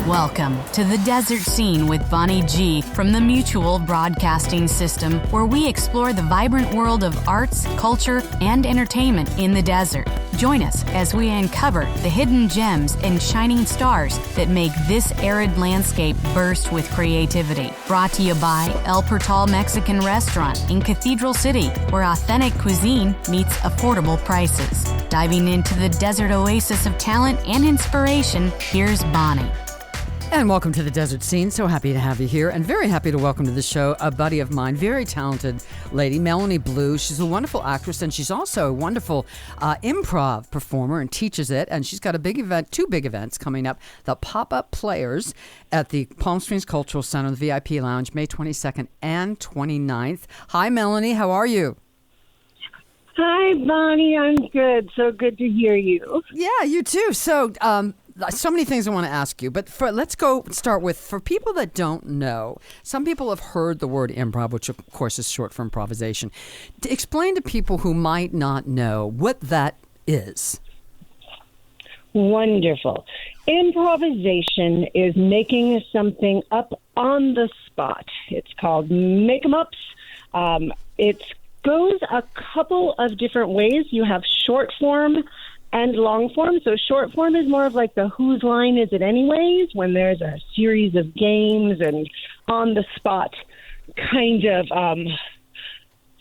Welcome to the Desert Scene with Bonnie G from the Mutual Broadcasting System, where we explore the vibrant world of arts, culture, and entertainment in the desert. Join us as we uncover the hidden gems and shining stars that make this arid landscape burst with creativity. Brought to you by El Portal Mexican Restaurant in Cathedral City, where authentic cuisine meets affordable prices. Diving into the desert oasis of talent and inspiration, here's Bonnie. And welcome to the Desert Scene. So happy to have you here, and very happy to welcome to the show a buddy of mine, very talented lady, Melanie Blue. She's a wonderful actress, and she's also a wonderful improv performer and teaches it. And she's got a big event, two big events coming up: the Pop-Up Players at the Palm Springs Cultural Center, the VIP Lounge, May 22nd and 29th. Hi, Melanie. How are you? Hi, Bonnie. I'm good. So good to hear you. Yeah, you too. So many things I want to ask you, but let's start with, for people that don't know, some people have heard the word improv, which of course is short for improvisation. To explain to people who might not know what that is. Wonderful. Improvisation is making something up on the spot. It's called make-em-ups. It goes a couple of different ways. You have short form and long form. So short form is more of like the whose line is it anyways, when there's a series of games and on the spot kind of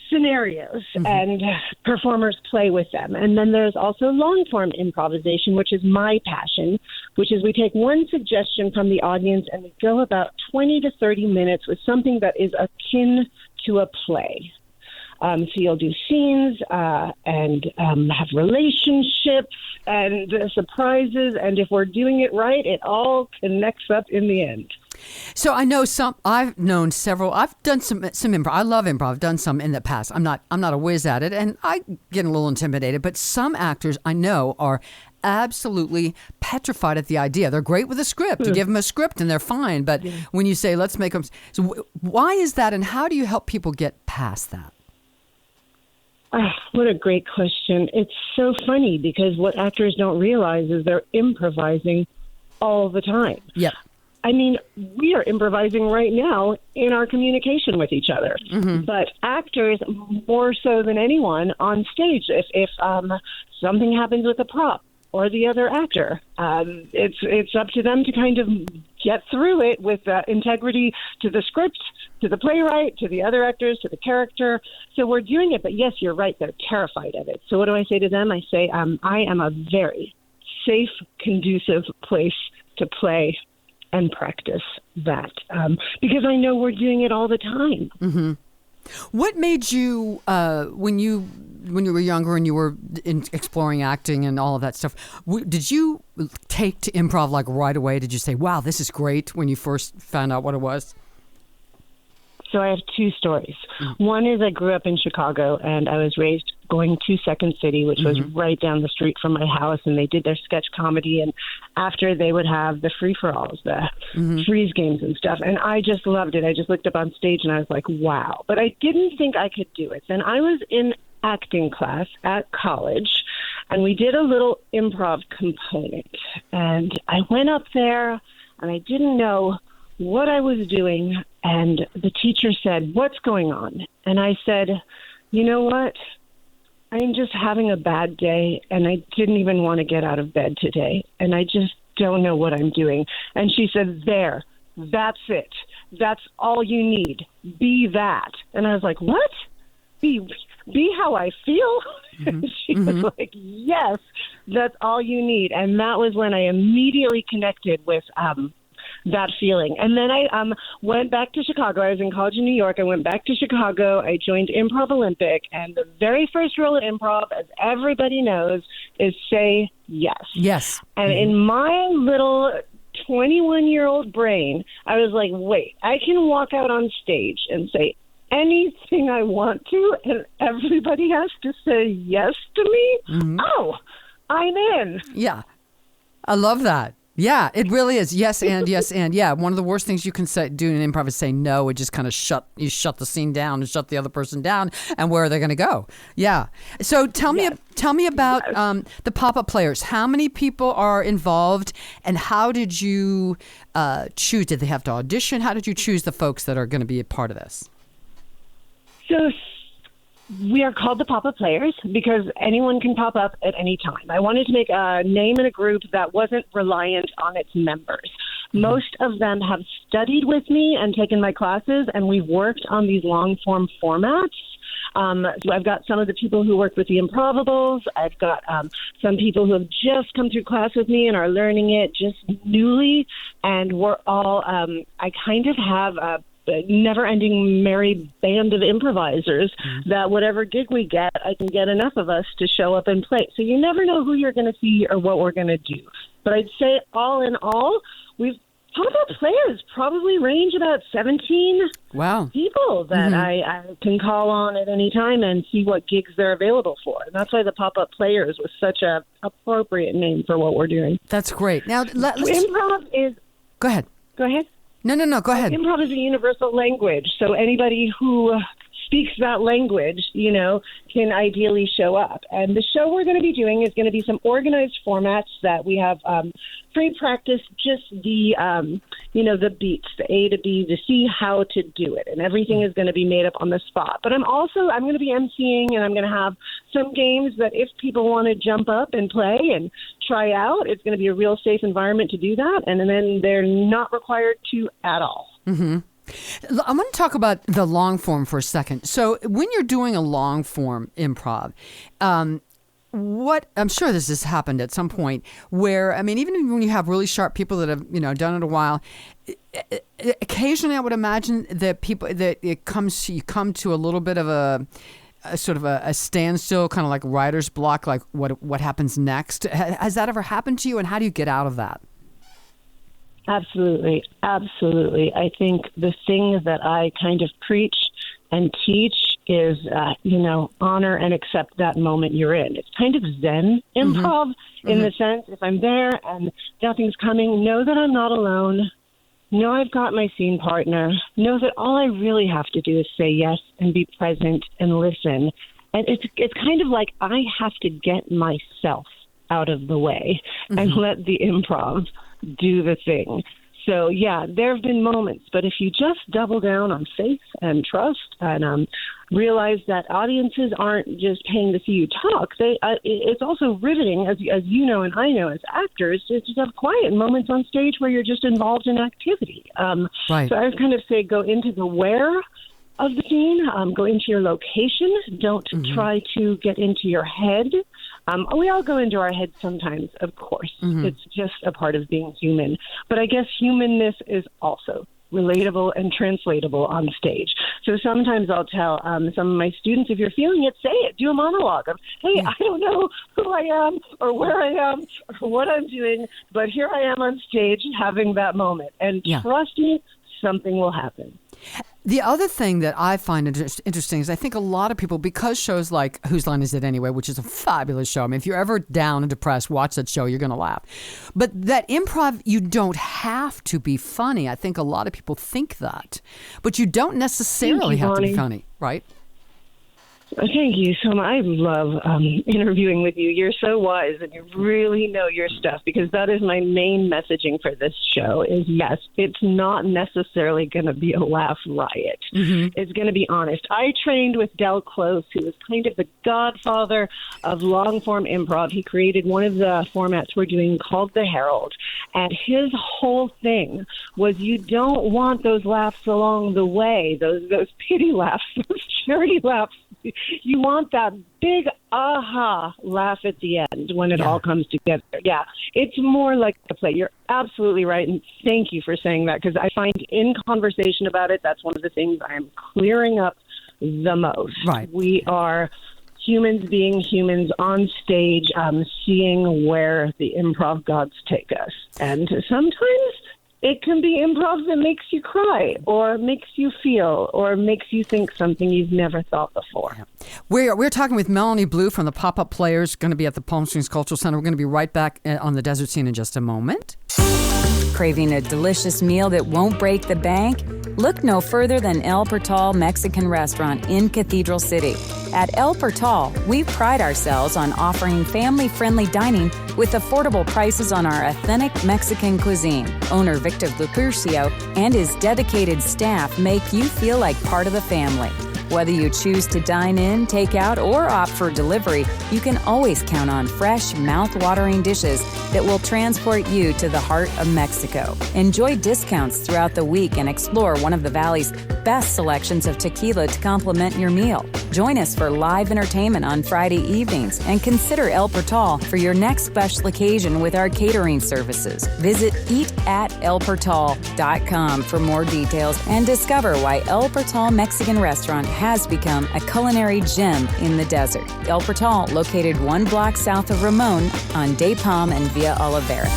scenarios, and performers play with them. And then there's also long form improvisation, which is my passion, which is we take one suggestion from the audience and we go about 20 to 30 minutes with something that is akin to a play. So you'll do scenes and have relationships and surprises. And if we're doing it right, it all connects up in the end. So I know I've known several. I've done some improv. I love improv. I've done some in the past. I'm not a whiz at it, and I get a little intimidated. But some actors I know are absolutely petrified at the idea. They're great with a script. You give them a script and they're fine. But when you say, let's make them. So why is that, and how do you help people get past that? What a great question. It's so funny because what actors don't realize is they're improvising all the time. Yeah. I mean, we are improvising right now in our communication with each other. But actors, more so than anyone on stage, if something happens with a prop or the other actor, it's up to them to kind of get through it with integrity to the script, to the playwright, to the other actors, to the character. So we're doing it, but yes, you're right, they're terrified of it. So what do I say to them? I say, I am a very safe, conducive place to play and practice that, because I know we're doing it all the time. What made you, when you were younger and you were exploring acting and all of that stuff, did you take to improv like right away? Did you say, wow, this is great, when you first found out what it was? So I have two stories. One is I grew up in Chicago, and I was raised going to Second City, which was right down the street from my house, and they did their sketch comedy, and after they would have the free-for-alls, the freeze games and stuff, and I just loved it. I just looked up on stage, and I was like, wow. But I didn't think I could do it. Then I was in acting class at college, and we did a little improv component, and I went up there, and I didn't know what I was doing, and the teacher said, "What's going on?" And I said, "You know what? I'm just having a bad day, and I didn't even want to get out of bed today, and I just don't know what I'm doing." And she said, "There, that's it. That's all you need. Be that." And I was like, "What? Be how I feel?" And she was like, "Yes, that's all you need." And that was when I immediately connected with that feeling. And then I went back to Chicago. I was in college in New York. I went back to Chicago. I joined Improv Olympic. And the very first rule of improv, as everybody knows, is say yes. Yes. And in my little 21-year-old brain, I was like, wait, I can walk out on stage and say anything I want to, and everybody has to say yes to me? Oh, I'm in. Yeah. I love that. Yeah, it really is. Yes, and yes, and yeah. One of the worst things you can do in improv is say no. It just kind of shut the scene down and shut the other person down. And where are they going to go? Yeah. So tell me about the pop-up players. How many people are involved, and how did you choose? Did they have to audition? How did you choose the folks that are going to be a part of this? So we are called the Pop-Up Players because anyone can pop up at any time. I wanted to make a name in a group that wasn't reliant on its members. Most of them have studied with me and taken my classes, and we've worked on these long-form formats. So I've got some of the people who work with the Improvables. I've got some people who have just come through class with me and are learning it just newly. And we're all, I kind of have a never-ending merry band of improvisers that whatever gig we get, I can get enough of us to show up and play. So you never know who you're going to see or what we're going to do. But I'd say all in all, we've pop-up players probably range about 17 people that I can call on at any time and see what gigs they're available for. And that's why the Pop-Up Players was such a appropriate name for what we're doing. That's great. Now, improv is... Go ahead. Go ahead. No, go ahead. Improv is a universal language, so anybody who speaks that language, can ideally show up. And the show we're going to be doing is going to be some organized formats that we have pre-practice, just the, the beats, the A to B, to see how to do it. And everything is going to be made up on the spot. But I'm going to be emceeing, and I'm going to have some games that if people want to jump up and play and try out, it's going to be a real safe environment to do that. And then they're not required to at all. Mm-hmm. I want to talk about the long form for a second. So when you're doing a long form improv, what I'm sure this has happened at some point where, even when you have really sharp people that have, done it a while, occasionally I would imagine that you come to a little bit of a sort of a standstill, kind of like writer's block, like what happens next. Has that ever happened to you, and how do you get out of that? Absolutely. I think the thing that I kind of preach and teach is, honor and accept that moment you're in. It's kind of Zen improv in the sense, if I'm there and nothing's coming, know that I'm not alone. Know I've got my scene partner. Know that all I really have to do is say yes and be present and listen. And it's kind of like I have to get myself out of the way and let the improv do the thing. So, yeah, there have been moments, but if you just double down on faith and trust and realize that audiences aren't just paying to see you talk, it's also riveting, as you know and I know as actors, to just have quiet moments on stage where you're just involved in activity. Right. So I would kind of say go into the where of the scene, go into your location. Don't try to get into your head. We all go into our heads sometimes, of course. It's just a part of being human. But I guess humanness is also relatable and translatable on stage. So sometimes I'll tell some of my students, if you're feeling it, say it. Do a monologue of, hey, I don't know who I am or where I am or what I'm doing, but here I am on stage having that moment. And trust me, something will happen. The other thing that I find interesting is I think a lot of people, because shows like Whose Line Is It Anyway, which is a fabulous show. If you're ever down and depressed, watch that show. You're going to laugh. But that improv, you don't have to be funny. I think a lot of people think that. But you don't necessarily have to be funny, right? Thank you so much. I love interviewing with you. You're so wise and you really know your stuff, because that is my main messaging for this show is, yes, it's not necessarily going to be a laugh riot. It's going to be honest. I trained with Del Close, who is kind of the godfather of long-form improv. He created one of the formats we're doing called The Herald. And his whole thing was you don't want those laughs along the way, those pity laughs, those charity laughs. You want that big aha laugh at the end when it all comes together. Yeah, it's more like a play. You're absolutely right, and thank you for saying that, because I find in conversation about it, that's one of the things I'm clearing up the most. Right. We are humans being humans on stage, seeing where the improv gods take us. And sometimes it can be improv that makes you cry or makes you feel or makes you think something you've never thought before. Yeah. We're talking with Melanie Blue from the Pop-Up Players, going to be at the Palm Springs Cultural Center. We're going to be right back on the Desert Scene in just a moment. Craving a delicious meal that won't break the bank? Look no further than El Portal Mexican Restaurant in Cathedral City. At El Portal, we pride ourselves on offering family-friendly dining with affordable prices on our authentic Mexican cuisine. Owner Victor Lupercio and his dedicated staff make you feel like part of the family. Whether you choose to dine in, take out, or opt for delivery, you can always count on fresh, mouth-watering dishes that will transport you to the heart of Mexico. Enjoy discounts throughout the week and explore one of the Valley's best selections of tequila to complement your meal. Join us for live entertainment on Friday evenings and consider El Portal for your next special occasion with our catering services. Visit eatatelportal.com for more details and discover why El Portal Mexican Restaurant has become a culinary gem in the desert. El Portal, located 1 block south of Ramon on Day Palm and Via Olivera.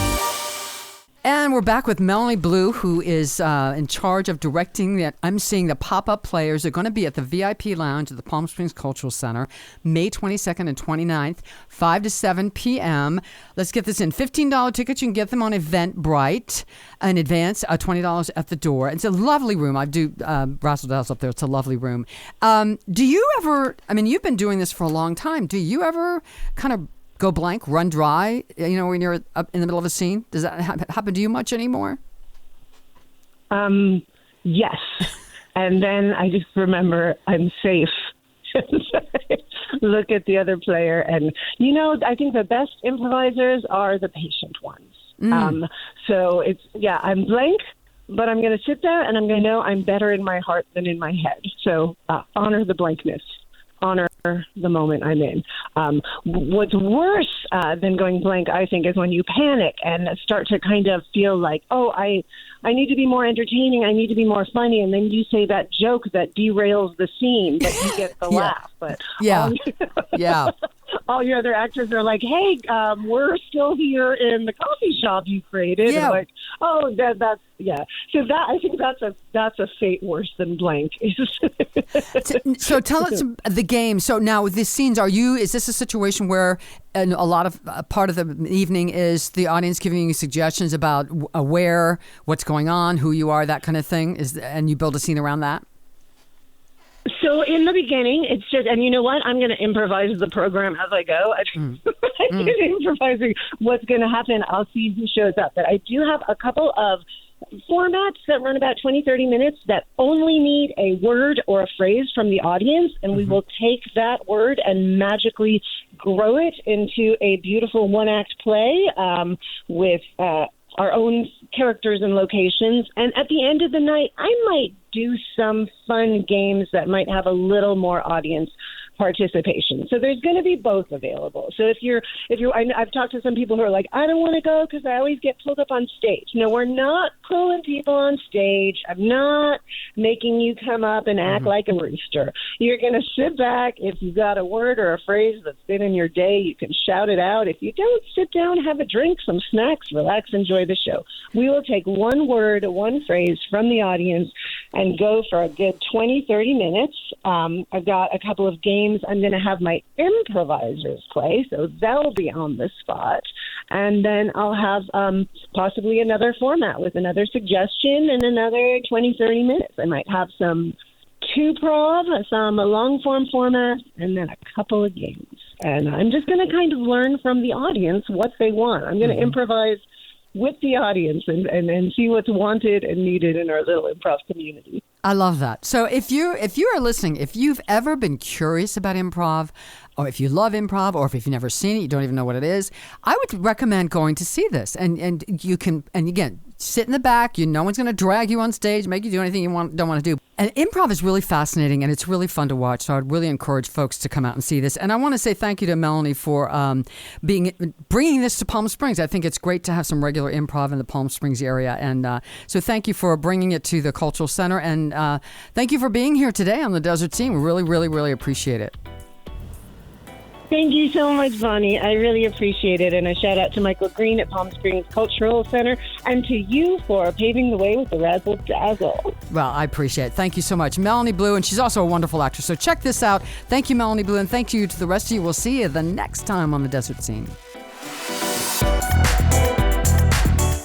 And we're back with Melanie Blue, who is in charge of directing the pop-up players. They're going to be at the VIP Lounge at the Palm Springs Cultural Center, May 22nd and 29th, 5 to 7 p.m. Let's get this in. $15 tickets. You can get them on Eventbrite in advance, $20 at the door. It's a lovely room. I do razzle dazzle up there. It's a lovely room. Do you ever, you've been doing this for a long time. Do you ever kind of go blank, run dry, when you're up in the middle of a scene? Does that happen to you much anymore? Yes. And then I just remember I'm safe. Look at the other player. And, I think the best improvisers are the patient ones. So I'm blank, but I'm going to sit there and I'm going to know I'm better in my heart than in my head. So honor the blankness. Honor the moment I'm in. What's worse than going blank, I think, is when you panic and start to kind of feel like, I need to be more entertaining, I need to be more funny, and then you say that joke that derails the scene, but you get the laugh. But all your other actors are like, hey, we're still here in the coffee shop you created. Yeah. And like, that's. So I think that's a fate worse than blank. So tell us the game. So now with these scenes, is this a situation where a lot of part of the evening is the audience giving you suggestions about where, what's going on, who you are, that kind of thing, and you build a scene around that? So in the beginning, it's just, and you know what? I'm going to improvise the program as I go. I'm improvising what's going to happen. I'll see who shows up. But I do have a couple of formats that run about 20, 30 minutes that only need a word or a phrase from the audience, and we will take that word and magically grow it into a beautiful one-act play with our own characters and locations. And at the end of the night, I might do some fun games that might have a little more audience participation. So there's going to be both available. So I've talked to some people who are like, I don't want to go because I always get pulled up on stage. No, we're not pulling people on stage. I'm not making you come up and act like a rooster. You're going to sit back. If you've got a word or a phrase that's been in your day, you can shout it out. If you don't, sit down, have a drink, some snacks, relax, enjoy the show. We will take one word, one phrase from the audience and go for a good 20, 30 minutes. I've got a couple of games I'm going to have my improvisers play, so they'll be on the spot. And then I'll have possibly another format with another suggestion and another 20, 30 minutes. I might have some two-prov, some long-form format, and then a couple of games. And I'm just going to kind of learn from the audience what they want. I'm going to improvise with the audience and see what's wanted and needed in our little improv community. I love that. So if you are listening, if you've ever been curious about improv, or if you love improv, or if you've never seen it, you don't even know what it is, I would recommend going to see this. And you can, and again, sit in the back. No one's going to drag you on stage, make you do anything you don't want to do. And improv is really fascinating, and it's really fun to watch. So I'd really encourage folks to come out and see this. And I want to say thank you to Melanie for bringing this to Palm Springs. I think it's great to have some regular improv in the Palm Springs area. And so thank you for bringing it to the Cultural Center. And thank you for being here today on the Desert Scene. We really, really, really appreciate it. Thank you so much, Bonnie. I really appreciate it. And a shout out to Michael Green at Palm Springs Cultural Center and to you for paving the way with the Razzle Dazzle. Well, I appreciate it. Thank you so much. Melanie Blue, and she's also a wonderful actress. So check this out. Thank you, Melanie Blue, and thank you to the rest of you. We'll see you the next time on the Desert Scene.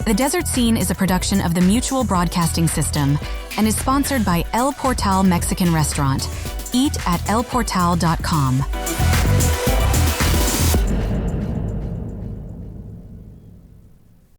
The Desert Scene is a production of the Mutual Broadcasting System and is sponsored by El Portal Mexican Restaurant. Eat at elportal.com.